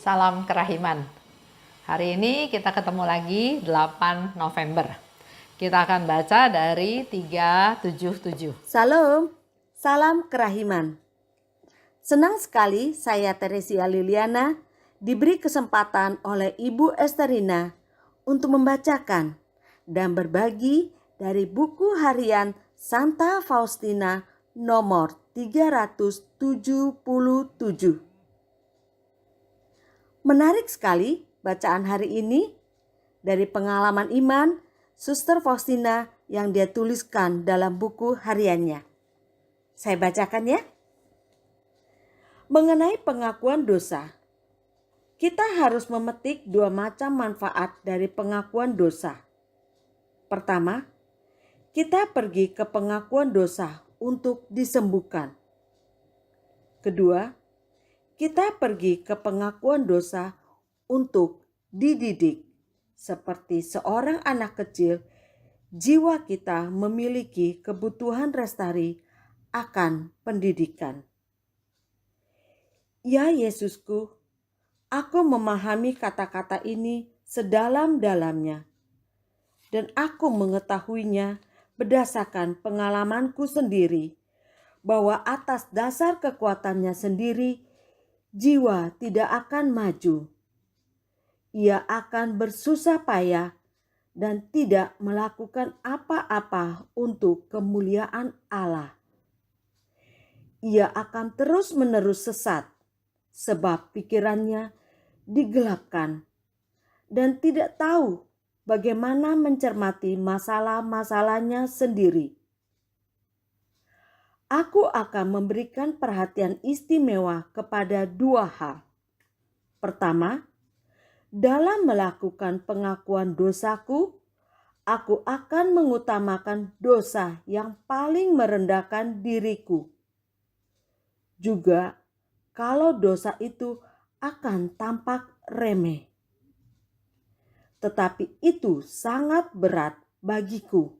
Salam kerahiman. Hari ini kita ketemu lagi 8 November. Kita akan baca dari 377. Salam kerahiman. Senang sekali saya Teresia Liliana diberi kesempatan oleh Ibu Esterina untuk membacakan dan berbagi dari buku harian Santa Faustina nomor 377. Menarik sekali bacaan hari ini dari pengalaman iman Suster Faustina yang dia tuliskan dalam buku hariannya. Saya bacakan ya. Mengenai pengakuan dosa, kita harus memetik dua macam manfaat dari pengakuan dosa. Pertama, kita pergi ke pengakuan dosa untuk disembuhkan. Kedua, kita pergi ke pengakuan dosa untuk dididik. Seperti seorang anak kecil, jiwa kita memiliki kebutuhan lestari akan pendidikan. Ya Yesusku, aku memahami kata-kata ini sedalam-dalamnya. Dan aku mengetahuinya berdasarkan pengalamanku sendiri, bahwa atas dasar kekuatannya sendiri, jiwa tidak akan maju. Ia akan bersusah payah dan tidak melakukan apa-apa untuk kemuliaan Allah. Ia akan terus-menerus sesat sebab pikirannya digelapkan dan tidak tahu bagaimana mencermati masalah-masalahnya sendiri. Aku akan memberikan perhatian istimewa kepada dua hal. Pertama, dalam melakukan pengakuan dosaku, aku akan mengutamakan dosa yang paling merendahkan diriku. Juga kalau dosa itu akan tampak remeh. Tetapi itu sangat berat bagiku.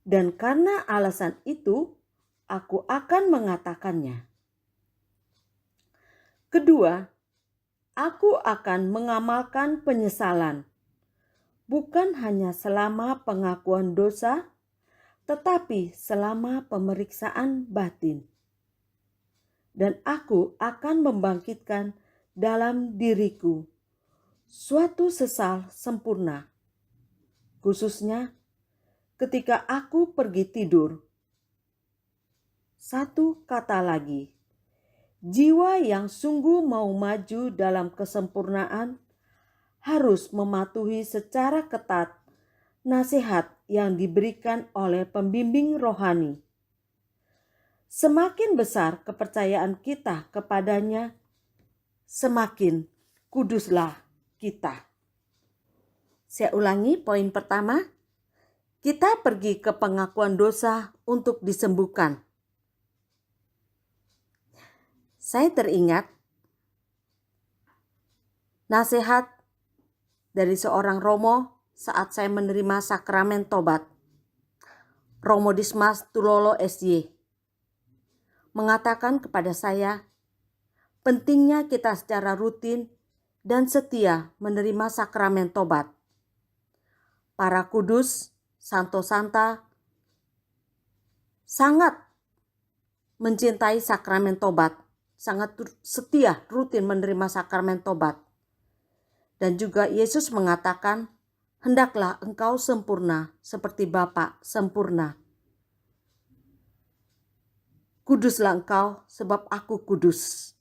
Dan karena alasan itu, aku akan mengatakannya. Kedua, aku akan mengamalkan penyesalan, bukan hanya selama pengakuan dosa, tetapi selama pemeriksaan batin. Dan aku akan membangkitkan dalam diriku suatu sesal sempurna, khususnya ketika aku pergi tidur. Satu kata lagi, jiwa yang sungguh mau maju dalam kesempurnaan harus mematuhi secara ketat nasihat yang diberikan oleh pembimbing rohani. Semakin besar kepercayaan kita kepadanya, semakin kuduslah kita. Saya ulangi poin pertama, kita pergi ke pengakuan dosa untuk disembuhkan. Saya teringat nasihat dari seorang Romo saat saya menerima sakramen tobat. Romo Dismas Tulolo SY mengatakan kepada saya, pentingnya kita secara rutin dan setia menerima sakramen tobat. Para kudus, santo-santa, sangat mencintai sakramen tobat, sangat setia rutin menerima sakramen tobat. Dan juga Yesus mengatakan, hendaklah engkau sempurna seperti Bapa sempurna. Kuduslah engkau sebab aku kudus.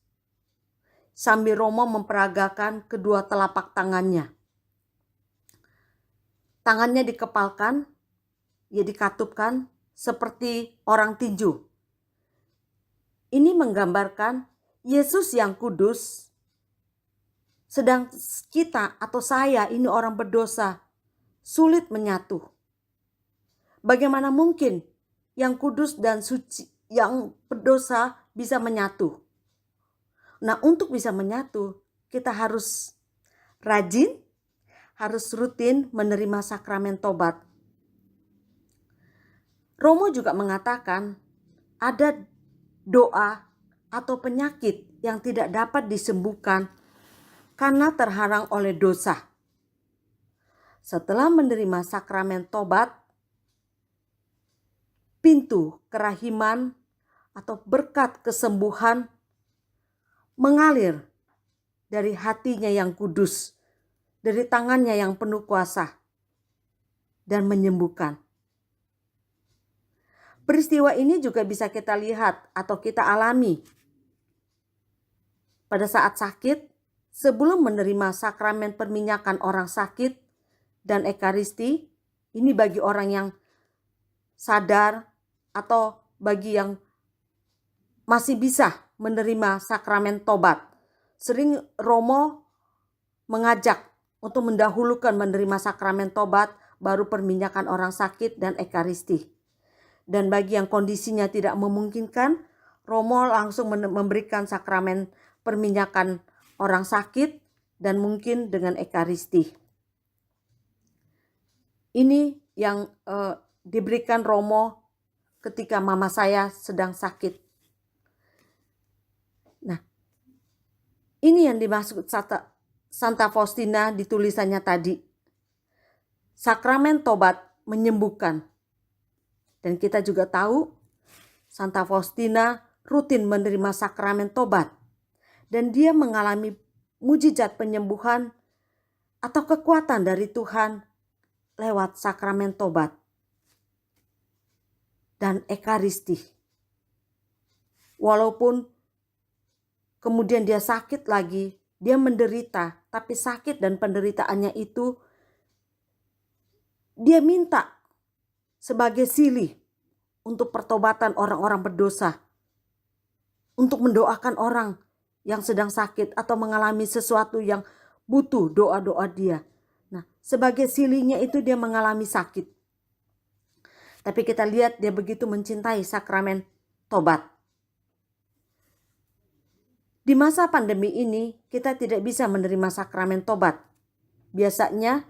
Sambil Romo memperagakan kedua telapak tangannya. Tangannya dikepalkan, ia dikatupkan seperti orang tinju. Ini menggambarkan Yesus yang kudus, sedang kita atau saya ini orang berdosa, sulit menyatu. Bagaimana mungkin yang kudus dan suci, yang berdosa bisa menyatu? Nah, untuk bisa menyatu, kita harus rajin, harus rutin menerima sakramen tobat. Romo juga mengatakan ada doa atau penyakit yang tidak dapat disembuhkan karena terhalang oleh dosa. Setelah menerima sakramen tobat, pintu kerahiman atau berkat kesembuhan mengalir dari hatinya yang kudus, dari tangannya yang penuh kuasa, dan menyembuhkan. Peristiwa ini juga bisa kita lihat atau kita alami pada saat sakit, sebelum menerima sakramen perminyakan orang sakit dan ekaristi. Ini bagi orang yang sadar atau bagi yang masih bisa menerima sakramen tobat. Sering Romo mengajak untuk mendahulukan menerima sakramen tobat, baru perminyakan orang sakit dan ekaristi. Dan bagi yang kondisinya tidak memungkinkan, Romo langsung memberikan sakramen perminyakan orang sakit dan mungkin dengan ekaristi. Ini yang diberikan Romo ketika mama saya sedang sakit. Nah, ini yang dimaksud Santa Faustina di tulisannya tadi. Sakramen tobat menyembuhkan. Dan kita juga tahu Santa Faustina rutin menerima sakramen tobat. Dan dia mengalami mujizat penyembuhan atau kekuatan dari Tuhan lewat sakramen tobat dan ekaristi. Walaupun kemudian dia sakit lagi, dia menderita, tapi sakit dan penderitaannya itu dia minta sebagai silih untuk pertobatan orang-orang berdosa, untuk mendoakan orang yang sedang sakit atau mengalami sesuatu yang butuh doa-doa dia. Nah, sebagai silihnya itu dia mengalami sakit. Tapi kita lihat dia begitu mencintai sakramen tobat. Di masa pandemi ini kita tidak bisa menerima sakramen tobat. Biasanya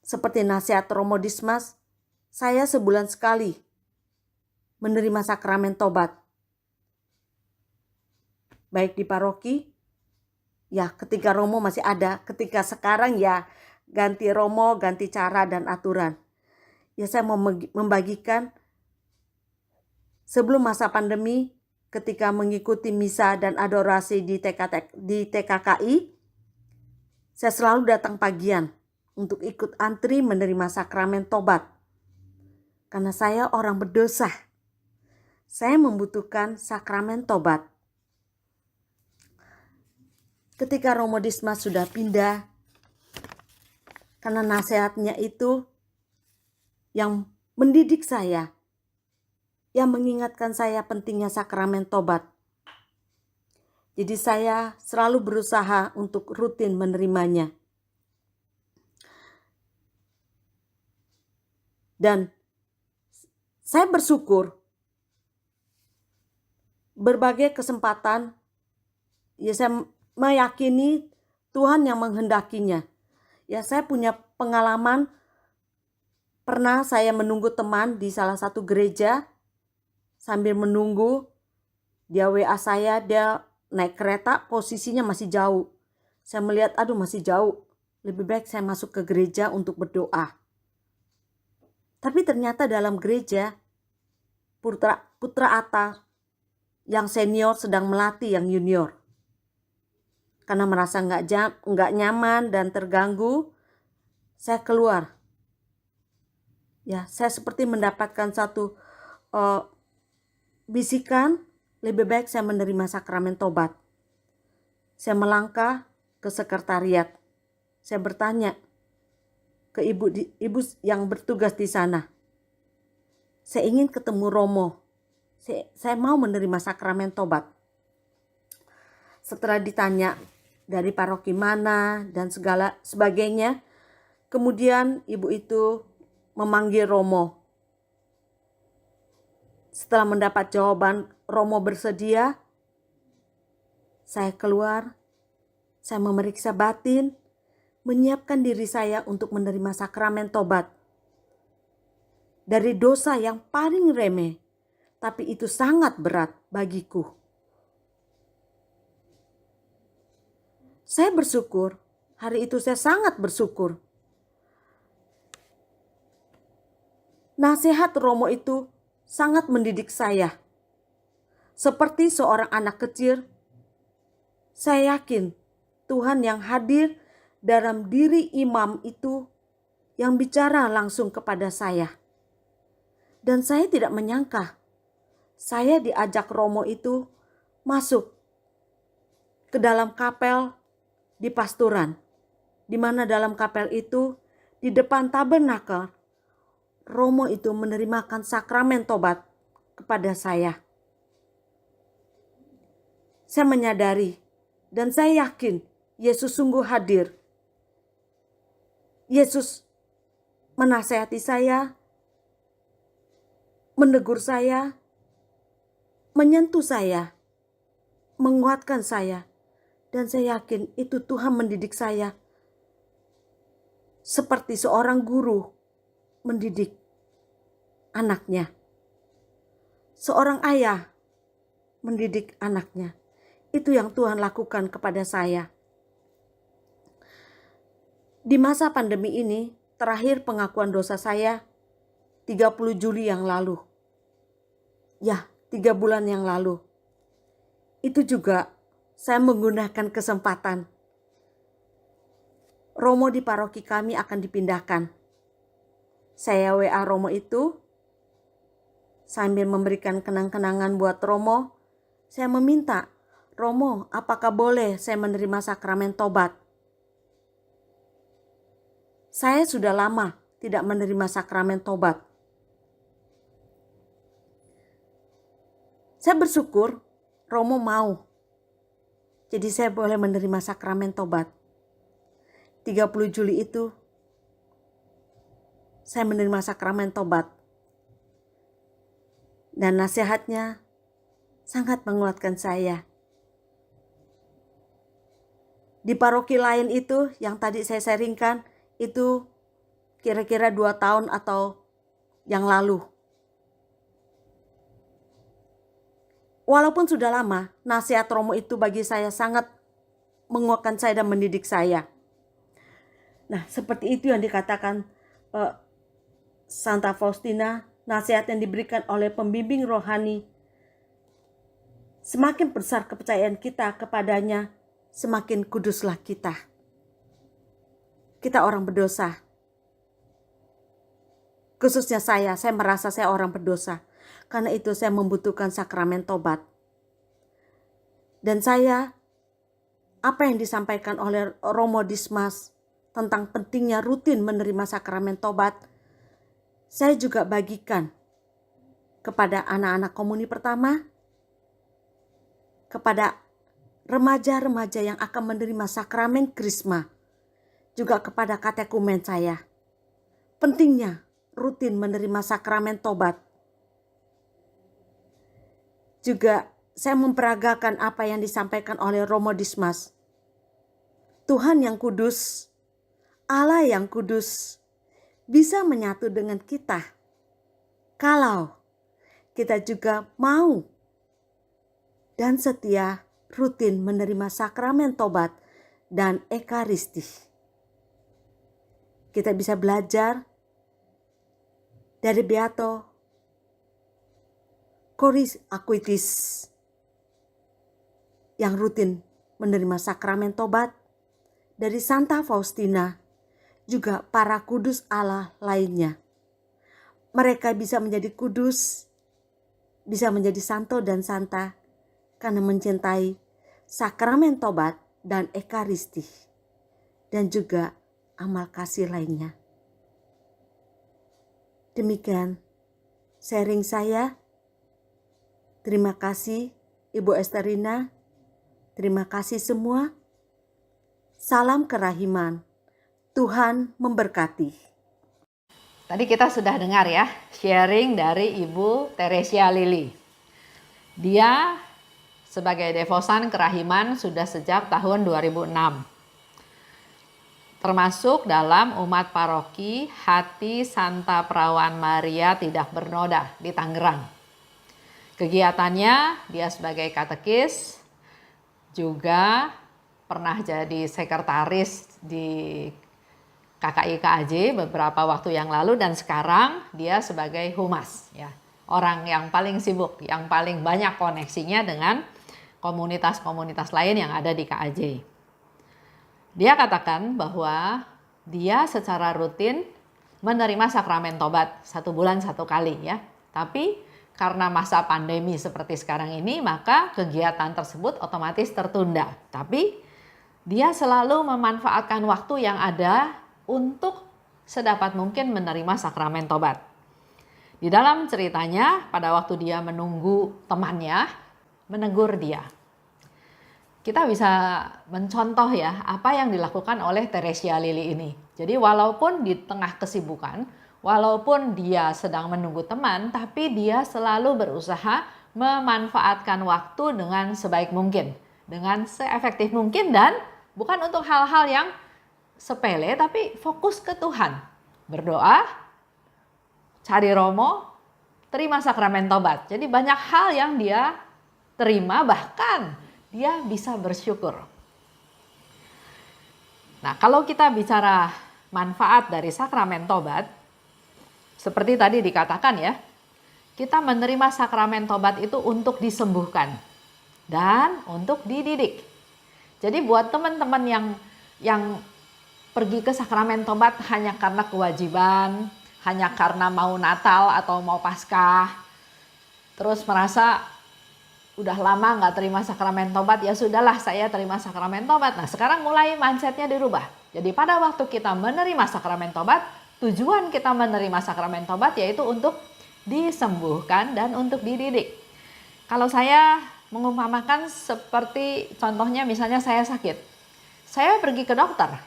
seperti nasihat Romo Dismas, saya sebulan sekali menerima sakramen tobat. Baik di paroki, ya ketika Romo masih ada, ketika sekarang ya ganti Romo, ganti cara dan aturan. Ya saya mau membagikan sebelum masa pandemi, ketika mengikuti misa dan adorasi di TKKI, saya selalu datang pagian untuk ikut antri menerima sakramen tobat. Karena saya orang berdosa, saya membutuhkan sakramen tobat. Ketika Romo Dismas sudah pindah, karena nasihatnya itu yang mendidik saya, yang mengingatkan saya pentingnya sakramen tobat. Jadi saya selalu berusaha untuk rutin menerimanya. Dan saya bersyukur berbagai kesempatan, ya saya meyakini Tuhan yang menghendakinya. Ya saya punya pengalaman, pernah saya menunggu teman di salah satu gereja, sambil menunggu dia WA saya, dia naik kereta, posisinya masih jauh. Saya melihat, aduh masih jauh, lebih baik saya masuk ke gereja untuk berdoa. Tapi ternyata dalam gereja, putra Atta yang senior sedang melatih yang junior. Karena merasa nggak nyaman dan terganggu, saya keluar. Ya, saya seperti mendapatkan satu bisikan, lebih baik saya menerima sakramen tobat. Saya melangkah ke sekretariat. Saya bertanya ke ibu yang bertugas di sana. Saya ingin ketemu Romo. Saya mau menerima sakramen tobat. Setelah ditanya dari paroki mana dan segala sebagainya, kemudian ibu itu memanggil Romo. Setelah mendapat jawaban Romo bersedia, saya keluar, saya memeriksa batin, menyiapkan diri saya untuk menerima sakramen tobat. Dari dosa yang paling remeh, tapi itu sangat berat bagiku. Saya bersyukur, hari itu saya sangat bersyukur. Nasihat Romo itu sangat mendidik saya. Seperti seorang anak kecil, saya yakin Tuhan yang hadir dalam diri imam itu yang bicara langsung kepada saya. Dan saya tidak menyangka saya diajak Romo itu masuk ke dalam kapel di pasturan. Di mana dalam kapel itu, di depan tabernakel, Romo itu menerimakan sakramen tobat kepada saya. Saya menyadari dan saya yakin Yesus sungguh hadir. Yesus menasihati saya, menegur saya, menyentuh saya, menguatkan saya. Dan saya yakin itu Tuhan mendidik saya seperti seorang guru mendidik anaknya. Seorang ayah mendidik anaknya. Itu yang Tuhan lakukan kepada saya. Di masa pandemi ini, terakhir pengakuan dosa saya 30 Juli yang lalu. Ya, 3 bulan yang lalu. Itu juga saya menggunakan kesempatan. Romo di paroki kami akan dipindahkan. Saya WA Romo itu sambil memberikan kenang-kenangan buat Romo. Saya meminta, Romo, apakah boleh saya menerima sakramen tobat? Saya sudah lama tidak menerima sakramen tobat. Saya bersyukur Romo mau. Jadi saya boleh menerima sakramen tobat. 30 Juli itu saya menerima sakramen tobat. Dan nasihatnya sangat menguatkan saya. Di paroki lain itu yang tadi saya sharingkan itu kira-kira 2 tahun atau yang lalu. Walaupun sudah lama, nasihat Romo itu bagi saya sangat menguatkan saya dan mendidik saya. Nah, seperti itu yang dikatakan Santa Faustina, nasihat yang diberikan oleh pembimbing rohani. Semakin besar kepercayaan kita kepadanya, semakin kuduslah kita. Kita orang berdosa. Khususnya saya merasa saya orang berdosa. Karena itu saya membutuhkan sakramen tobat. Dan saya, apa yang disampaikan oleh Romo Dismas tentang pentingnya rutin menerima sakramen tobat, saya juga bagikan kepada anak-anak komuni pertama, kepada remaja-remaja yang akan menerima sakramen krisma, juga kepada katekumen saya. Pentingnya rutin menerima sakramen tobat. Juga saya memperagakan apa yang disampaikan oleh Romo Dismas. Tuhan yang kudus, Allah yang kudus, bisa menyatu dengan kita. Kalau kita juga mau dan setia rutin menerima sakramen tobat dan ekaristi. Kita bisa belajar dari Beato Koris Aquitis yang rutin menerima sakramen tobat, dari Santa Faustina, juga para kudus Allah lainnya. Mereka bisa menjadi kudus, bisa menjadi santo dan santa karena mencintai sakramen tobat dan ekaristi dan juga amal kasih lainnya. Demikian sharing saya. Terima kasih Ibu Esterina. Terima kasih semua. Salam kerahiman. Tuhan memberkati. Tadi kita sudah dengar ya sharing dari Ibu Teresia Lili. Dia sebagai devosan kerahiman sudah sejak tahun 2006. Termasuk dalam umat paroki Hati Santa Perawan Maria Tidak Bernoda di Tangerang. Kegiatannya dia sebagai katekis, juga pernah jadi sekretaris di KKI KAJ beberapa waktu yang lalu, dan sekarang dia sebagai humas ya. Orang yang paling sibuk, yang paling banyak koneksinya dengan komunitas-komunitas lain yang ada di KAJ. Dia katakan bahwa dia secara rutin menerima sakramen tobat 1 bulan 1 kali ya. Tapi karena masa pandemi seperti sekarang ini, maka kegiatan tersebut otomatis tertunda. Tapi dia selalu memanfaatkan waktu yang ada untuk sedapat mungkin menerima sakramen tobat. Di dalam ceritanya, pada waktu dia menunggu temannya menegur dia, kita bisa mencontoh ya apa yang dilakukan oleh Teresia Lili ini. Jadi walaupun di tengah kesibukan, walaupun dia sedang menunggu teman, tapi dia selalu berusaha memanfaatkan waktu dengan sebaik mungkin, dengan seefektif mungkin, dan bukan untuk hal-hal yang sepele, tapi fokus ke Tuhan. Berdoa, cari romo, terima sakramen tobat. Jadi banyak hal yang dia terima, bahkan dia bisa bersyukur. Nah, kalau kita bicara manfaat dari sakramen tobat, seperti tadi dikatakan ya, kita menerima sakramen tobat itu untuk disembuhkan dan untuk dididik. Jadi buat teman-teman yang pergi ke sakramen tobat hanya karena kewajiban, hanya karena mau Natal atau mau Paskah, terus merasa udah lama nggak terima sakramen tobat, ya sudahlah saya terima sakramen tobat. Nah sekarang mulai mindsetnya dirubah. Jadi pada waktu kita menerima sakramen tobat, tujuan kita menerima sakramen tobat yaitu untuk disembuhkan dan untuk dididik. Kalau saya mengumpamakan seperti contohnya misalnya saya sakit, saya pergi ke dokter.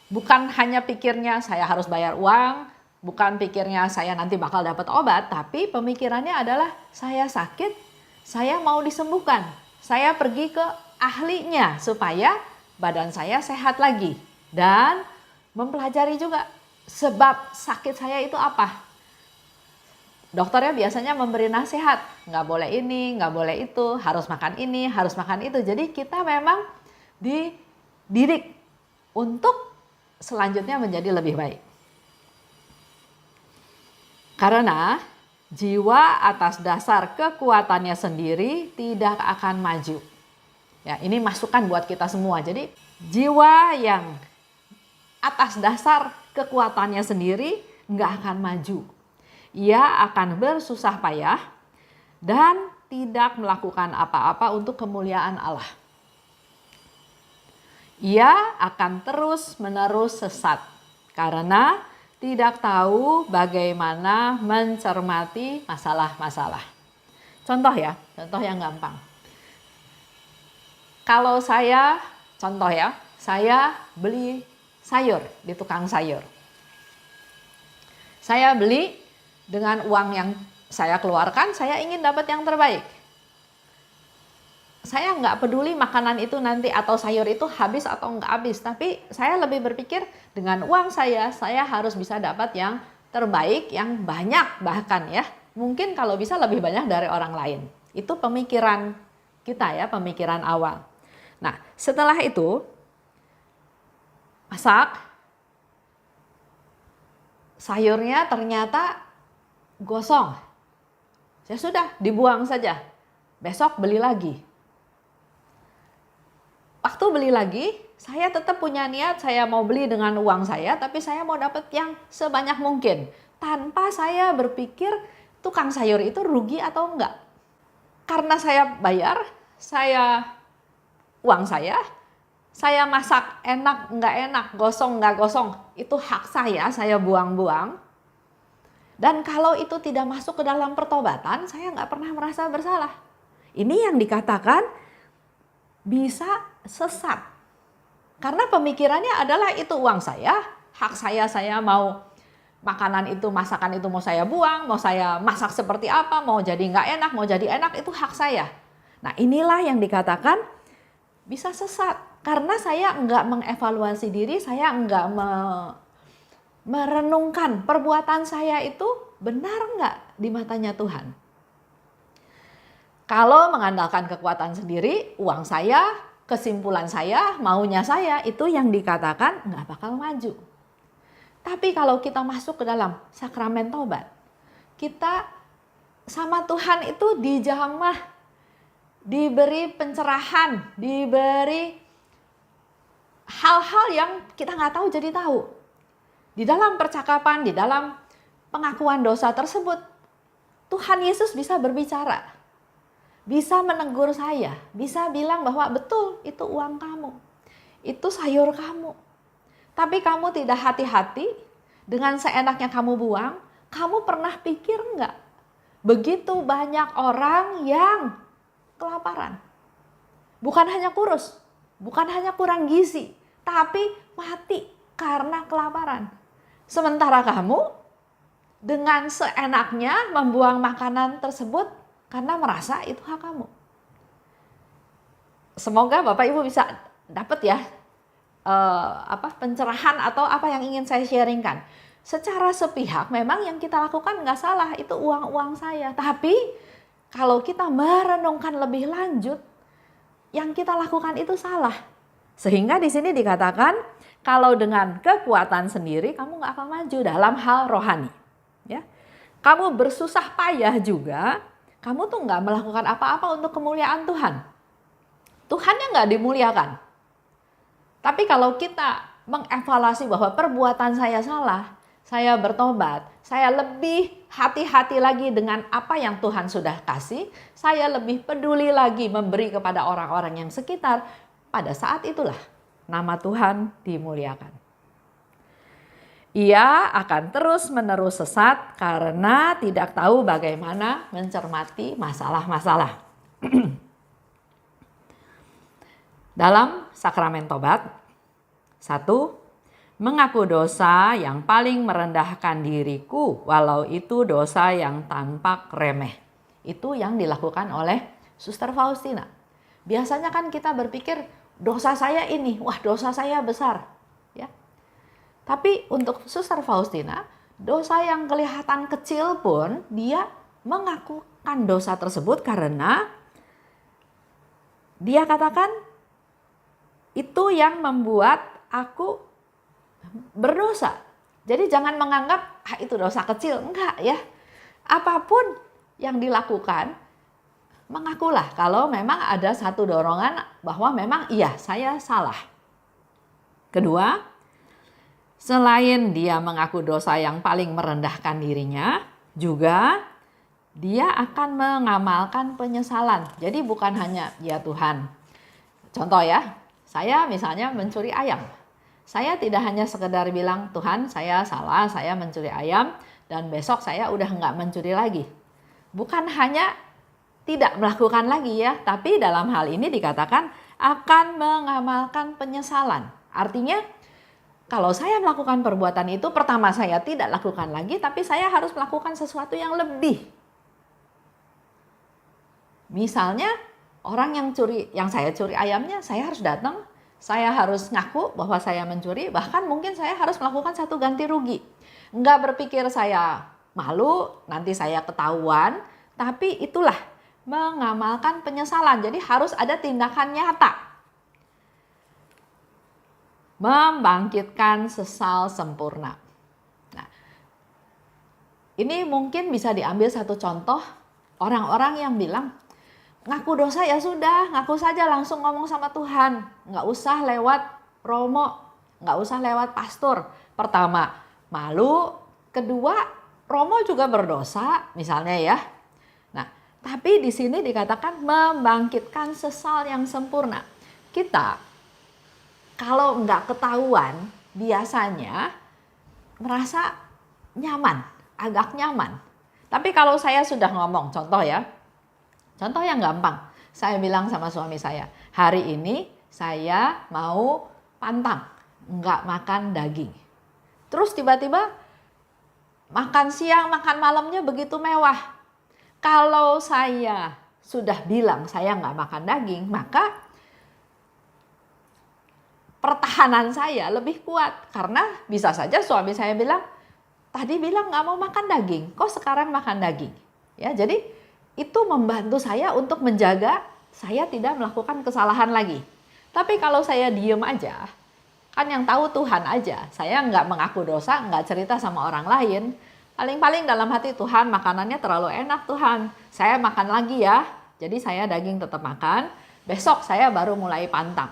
Bukan hanya pikirnya saya harus bayar uang, bukan pikirnya saya nanti bakal dapat obat, tapi pemikirannya adalah saya sakit, saya mau disembuhkan. Saya pergi ke ahlinya supaya badan saya sehat lagi. Dan mempelajari juga sebab sakit saya itu apa. Dokternya biasanya memberi nasihat. Nggak boleh ini, nggak boleh itu, harus makan ini, harus makan itu. Jadi kita memang dididik untuk selanjutnya menjadi lebih baik. Karena jiwa atas dasar kekuatannya sendiri tidak akan maju. Ya, ini masukan buat kita semua. Jadi jiwa yang atas dasar kekuatannya sendiri nggak akan maju. Ia akan bersusah payah dan tidak melakukan apa-apa untuk kemuliaan Allah. Ia akan terus-menerus sesat karena tidak tahu bagaimana mencermati masalah-masalah. Contoh ya, contoh yang gampang. Kalau saya, contoh ya, saya beli sayur di tukang sayur. Saya beli dengan uang yang saya keluarkan, saya ingin dapat yang terbaik. Saya nggak peduli makanan itu nanti atau sayur itu habis atau nggak habis, tapi saya lebih berpikir dengan uang saya harus bisa dapat yang terbaik, yang banyak bahkan ya. Mungkin kalau bisa lebih banyak dari orang lain. Itu pemikiran kita ya, pemikiran awal. Nah, setelah itu masak, sayurnya ternyata gosong. Ya sudah, dibuang saja. Besok beli lagi. Waktu beli lagi, saya tetap punya niat saya mau beli dengan uang saya, tapi saya mau dapat yang sebanyak mungkin. Tanpa saya berpikir tukang sayur itu rugi atau enggak. Karena saya bayar, uang saya masak enak enggak enak, gosong enggak gosong, itu hak saya buang-buang. Dan kalau itu tidak masuk ke dalam pertobatan, saya enggak pernah merasa bersalah. Ini yang dikatakan bisa sesat. Karena pemikirannya adalah itu uang saya, hak saya mau makanan itu, masakan itu mau saya buang, mau saya masak seperti apa, mau jadi nggak enak, mau jadi enak, itu hak saya. Nah inilah yang dikatakan bisa sesat. Karena saya nggak mengevaluasi diri, saya nggak merenungkan perbuatan saya itu benar nggak di matanya Tuhan. Kalau mengandalkan kekuatan sendiri, uang saya kesimpulan saya, maunya saya, itu yang dikatakan nggak bakal maju. Tapi kalau kita masuk ke dalam sakramen tobat, kita sama Tuhan itu dijamah, diberi pencerahan, diberi hal-hal yang kita nggak tahu jadi tahu. Di dalam percakapan, di dalam pengakuan dosa tersebut, Tuhan Yesus bisa berbicara. Bisa menegur saya, bisa bilang bahwa betul itu uang kamu, itu sayur kamu. Tapi kamu tidak hati-hati, dengan seenaknya kamu buang. Kamu pernah pikir enggak? Begitu banyak orang yang kelaparan. Bukan hanya kurus, bukan hanya kurang gizi, tapi mati karena kelaparan. Sementara kamu dengan seenaknya membuang makanan tersebut karena merasa itu hak kamu. Semoga Bapak Ibu bisa dapat ya pencerahan atau apa yang ingin saya sharingkan. Secara sepihak memang yang kita lakukan nggak salah, itu uang saya. Tapi kalau kita merenungkan lebih lanjut, yang kita lakukan itu salah. Sehingga di sini dikatakan kalau dengan kekuatan sendiri kamu nggak akan maju dalam hal rohani. Ya, kamu bersusah payah juga. Kamu tuh nggak melakukan apa-apa untuk kemuliaan Tuhan. Tuhan yang nggak dimuliakan. Tapi kalau kita mengevaluasi bahwa perbuatan saya salah, saya bertobat, saya lebih hati-hati lagi dengan apa yang Tuhan sudah kasih, saya lebih peduli lagi memberi kepada orang-orang yang sekitar, pada saat itulah nama Tuhan dimuliakan. Ia akan terus-menerus sesat karena tidak tahu bagaimana mencermati masalah-masalah. Dalam sakramen tobat, 1. Mengaku dosa yang paling merendahkan diriku walau itu dosa yang tampak remeh. Itu yang dilakukan oleh Suster Faustina. Biasanya kan kita berpikir dosa saya ini, wah dosa saya besar. Ya. Tapi untuk Suster Faustina, dosa yang kelihatan kecil pun dia mengakukan dosa tersebut karena dia katakan itu yang membuat aku berdosa. Jadi jangan menganggap itu dosa kecil, enggak ya. Apapun yang dilakukan, mengakulah kalau memang ada satu dorongan bahwa memang iya saya salah. Kedua, selain dia mengaku dosa yang paling merendahkan dirinya, juga dia akan mengamalkan penyesalan. Jadi bukan hanya ya Tuhan. Contoh ya, saya misalnya mencuri ayam. Saya tidak hanya sekedar bilang Tuhan saya salah, saya mencuri ayam dan besok saya udah nggak mencuri lagi. Bukan hanya tidak melakukan lagi ya, tapi dalam hal ini dikatakan akan mengamalkan penyesalan. Artinya kalau saya melakukan perbuatan itu, pertama saya tidak lakukan lagi, tapi saya harus melakukan sesuatu yang lebih. Misalnya orang yang saya curi ayamnya, saya harus datang, saya harus ngaku bahwa saya mencuri, bahkan mungkin saya harus melakukan satu ganti rugi. Enggak berpikir saya malu, nanti saya ketahuan, tapi itulah mengamalkan penyesalan. Jadi harus ada tindakan nyata. Membangkitkan sesal sempurna. Nah, ini mungkin bisa diambil satu contoh orang-orang yang bilang, ngaku dosa ya sudah, ngaku saja langsung ngomong sama Tuhan. Nggak usah lewat romo, nggak usah lewat pastor. Pertama, malu. Kedua, romo juga berdosa, misalnya ya. Nah, tapi di sini dikatakan membangkitkan sesal yang sempurna. Kita, kalau nggak ketahuan, biasanya merasa nyaman, agak nyaman. Tapi kalau saya sudah ngomong, contoh ya, contoh yang gampang, saya bilang sama suami saya, hari ini saya mau pantang, nggak makan daging. Terus tiba-tiba makan siang, makan malamnya begitu mewah. Kalau saya sudah bilang saya nggak makan daging, maka pertahanan saya lebih kuat. Karena bisa saja suami saya bilang, tadi bilang nggak mau makan daging, kok sekarang makan daging? Ya, jadi itu membantu saya untuk menjaga saya tidak melakukan kesalahan lagi. Tapi kalau saya diem aja, kan yang tahu Tuhan aja. Saya nggak mengaku dosa, nggak cerita sama orang lain. Paling-paling dalam hati, Tuhan makanannya terlalu enak Tuhan. Saya makan lagi ya. Jadi saya daging tetap makan. Besok saya baru mulai pantang.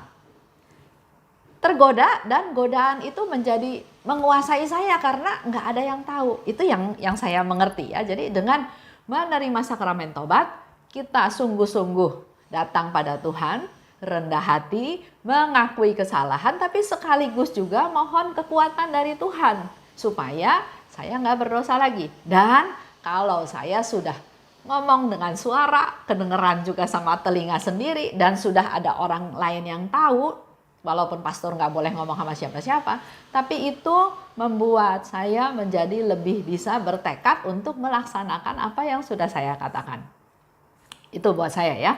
Tergoda dan godaan itu menjadi menguasai saya karena nggak ada yang tahu. Itu yang saya mengerti ya. Jadi dengan menerima sakramen tobat, kita sungguh-sungguh datang pada Tuhan, rendah hati, mengakui kesalahan, tapi sekaligus juga mohon kekuatan dari Tuhan supaya saya nggak berdosa lagi. Dan kalau saya sudah ngomong dengan suara, kedengeran juga sama telinga sendiri, dan sudah ada orang lain yang tahu, walaupun pastor nggak boleh ngomong sama siapa-siapa, tapi itu membuat saya menjadi lebih bisa bertekad untuk melaksanakan apa yang sudah saya katakan. Itu buat saya ya.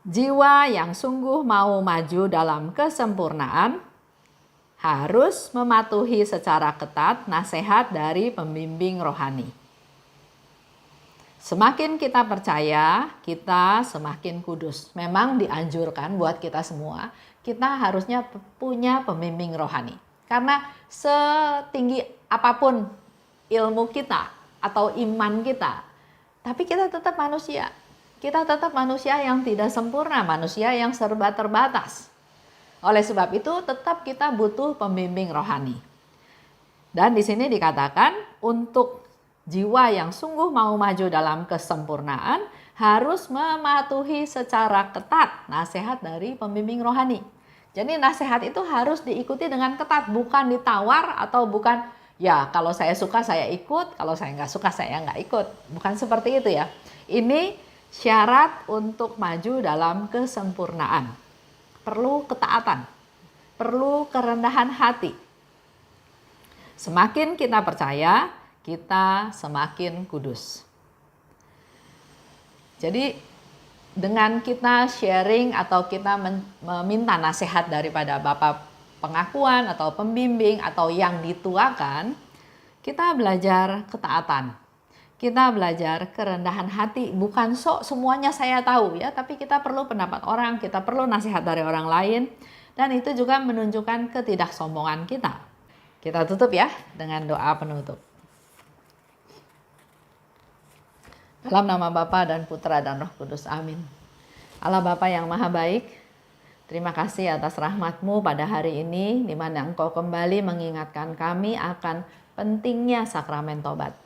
Jiwa yang sungguh mau maju dalam kesempurnaan harus mematuhi secara ketat nasihat dari pembimbing rohani. Semakin kita percaya, kita semakin kudus. Memang dianjurkan buat kita semua, kita harusnya punya pembimbing rohani. Karena setinggi apapun ilmu kita atau iman kita, tapi kita tetap manusia. Kita tetap manusia yang tidak sempurna, manusia yang serba terbatas. Oleh sebab itu tetap kita butuh pembimbing rohani. Dan di sini dikatakan untuk jiwa yang sungguh mau maju dalam kesempurnaan harus mematuhi secara ketat nasihat dari pembimbing rohani. Jadi nasihat itu harus diikuti dengan ketat, bukan ditawar atau bukan ya kalau saya suka saya ikut, kalau saya nggak suka saya nggak ikut. Bukan seperti itu ya. Ini syarat untuk maju dalam kesempurnaan. Perlu ketaatan, perlu kerendahan hati. Semakin kita percaya, kita semakin kudus. Jadi dengan kita sharing atau kita meminta nasihat daripada Bapak pengakuan atau pembimbing atau yang dituakan, kita belajar ketaatan. Kita belajar kerendahan hati, bukan sok semuanya saya tahu ya, tapi kita perlu pendapat orang, kita perlu nasihat dari orang lain, dan itu juga menunjukkan ketidaksombongan kita. Kita tutup ya dengan doa penutup. Dalam nama Bapa dan Putra dan Roh Kudus, amin. Allah Bapa yang maha baik, terima kasih atas rahmat-Mu pada hari ini, di mana Engkau kembali mengingatkan kami akan pentingnya sakramen tobat.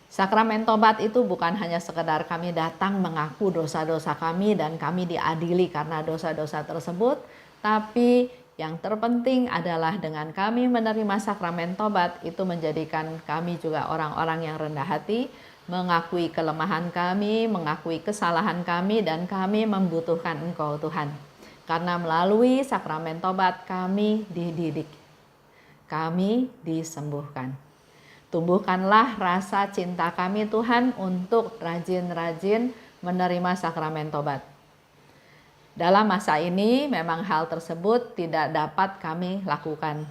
Sakramen tobat itu bukan hanya sekedar kami datang mengaku dosa-dosa kami dan kami diadili karena dosa-dosa tersebut, tapi yang terpenting adalah dengan kami menerima sakramen tobat itu menjadikan kami juga orang-orang yang rendah hati, mengakui kelemahan kami, mengakui kesalahan kami, dan kami membutuhkan Engkau Tuhan. Karena melalui sakramen tobat kami dididik, kami disembuhkan. Tumbuhkanlah rasa cinta kami Tuhan untuk rajin-rajin menerima sakramen tobat. Dalam masa ini memang hal tersebut tidak dapat kami lakukan.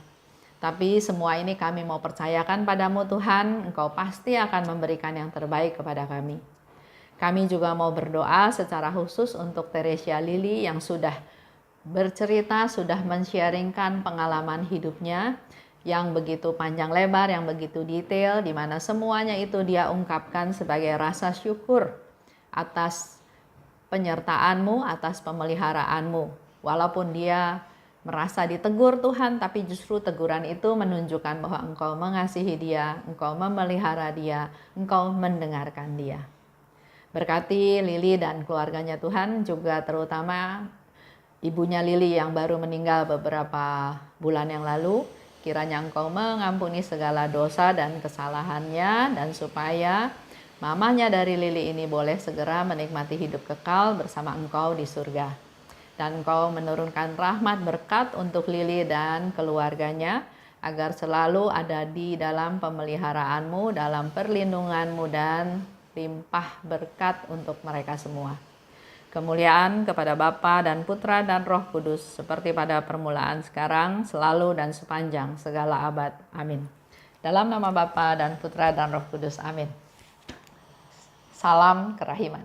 Tapi semua ini kami mau percayakan padamu Tuhan, Engkau pasti akan memberikan yang terbaik kepada kami. Kami juga mau berdoa secara khusus untuk Teresia Lili yang sudah bercerita, sudah men-sharingkan pengalaman hidupnya yang begitu panjang lebar, yang begitu detail, di mana semuanya itu dia ungkapkan sebagai rasa syukur atas penyertaan-Mu, atas pemeliharaan-Mu. Walaupun dia merasa ditegur Tuhan, tapi justru teguran itu menunjukkan bahwa Engkau mengasihi dia, Engkau memelihara dia, Engkau mendengarkan dia. Berkati Lili dan keluarganya Tuhan, juga terutama ibunya Lili yang baru meninggal beberapa bulan yang lalu. Kiranya Engkau mengampuni segala dosa dan kesalahannya, dan supaya mamanya dari Lili ini boleh segera menikmati hidup kekal bersama Engkau di surga. Dan Engkau menurunkan rahmat berkat untuk Lili dan keluarganya, agar selalu ada di dalam pemeliharaan-Mu, dalam perlindungan-Mu, dan limpah berkat untuk mereka semua. Kemuliaan kepada Bapa dan Putra dan Roh Kudus, seperti pada permulaan, sekarang, selalu, dan sepanjang segala abad. Amin. Dalam nama Bapa dan Putra dan Roh Kudus. Amin. Salam kerahiman.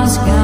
was God.